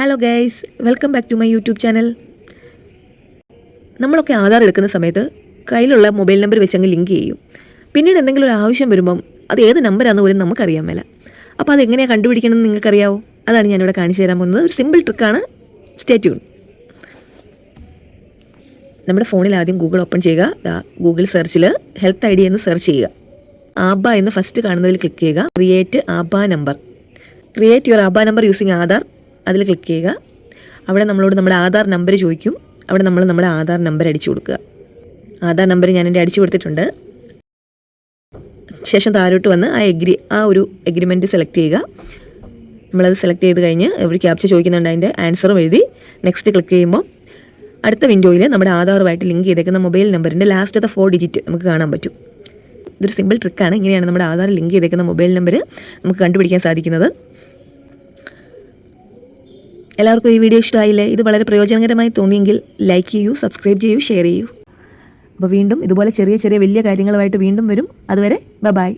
Hello guys, welcome back to my YouTube channel. നമ്മളൊക്കെ ആധാർ എടുക്കുന്ന സമയത്ത് കയ്യിലുള്ള മൊബൈൽ നമ്പർ വെച്ച് അങ്ങ് ലിങ്ക് ചെയ്യും. പിന്നീട് എന്തെങ്കിലും ഒരു ആവശ്യം വരുമ്പം അത് ഏത് നമ്പറാണെന്ന് പോലും നമുക്കറിയാൻ മേല. അപ്പോൾ അതെങ്ങനെയാണ് കണ്ടുപിടിക്കണമെന്ന് നിങ്ങൾക്കറിയാവോ? അതാണ് ഞാനിവിടെ കാണിച്ചു തരാൻ പോകുന്നത്. ഒരു സിമ്പിൾ ട്രിക്കാണ്. Stay tune. നമ്മുടെ ഫോണിൽ ആദ്യം ഗൂഗിൾ ഓപ്പൺ ചെയ്യുക. ഗൂഗിൾ സെർച്ചിൽ ഹെൽത്ത് ID എന്ന് സെർച്ച് ചെയ്യുക. ആബ എന്ന് ഫസ്റ്റ് കാണുന്നതിൽ ക്ലിക്ക് ചെയ്യുക. Create ABHA number. Create your ABHA number using Aadhaar അതിൽ ക്ലിക്ക് ചെയ്യുക. അവിടെ നമ്മളോട് നമ്മുടെ ആധാർ നമ്പർ ചോദിക്കും. അവിടെ നമ്മൾ നമ്മുടെ ആധാർ നമ്പർ അടിച്ചു കൊടുക്കുക. ആധാർ നമ്പർ ഞാൻ എൻ്റെ അടിച്ചു കൊടുത്തിട്ടുണ്ട്. ശേഷം താഴോട്ട് വന്ന് ആ ഒരു എഗ്രിമെൻറ്റ് സെലക്ട് ചെയ്യുക. നമ്മളത് സെലക്ട് ചെയ്ത് കഴിഞ്ഞ് ഒരു ക്യാപ്ചർ ചോദിക്കുന്നുണ്ട്, അതിൻ്റെ ആൻസറും എഴുതി നെക്സ്റ്റ് ക്ലിക്ക് ചെയ്യുമ്പോൾ അടുത്ത വിൻഡോയിൽ നമ്മുടെ ആധാറുമായിട്ട് ലിങ്ക് ചെയ്തേക്കുന്ന മൊബൈൽ നമ്പറിൻ്റെ ലാസ്റ്റത്തെ 4 ഡിജിറ്റ് നമുക്ക് കാണാൻ പറ്റും. ഇതൊരു സിമ്പിൾ ട്രിക്കാണ്. ഇങ്ങനെയാണ് നമ്മുടെ ആധാർ ലിങ്ക് ചെയ്തേക്കുന്ന മൊബൈൽ നമ്പർ നമുക്ക് കണ്ടുപിടിക്കാൻ സാധിക്കുന്നത്. എല്ലാവർക്കും ഈ വീഡിയോ ഇഷ്ടമായില്ലേ? ഇത് വളരെ പ്രയോജനകരമായി തോന്നിയെങ്കിൽ ലൈക്ക് ചെയ്യൂ, സബ്സ്ക്രൈബ് ചെയ്യൂ, ഷെയർ ചെയ്യൂ. അപ്പോൾ വീണ്ടും ഇതുപോലെ ചെറിയ ചെറിയ വലിയ കാര്യങ്ങളുമായിട്ട് വീണ്ടും വരും. അതുവരെ ബൈ.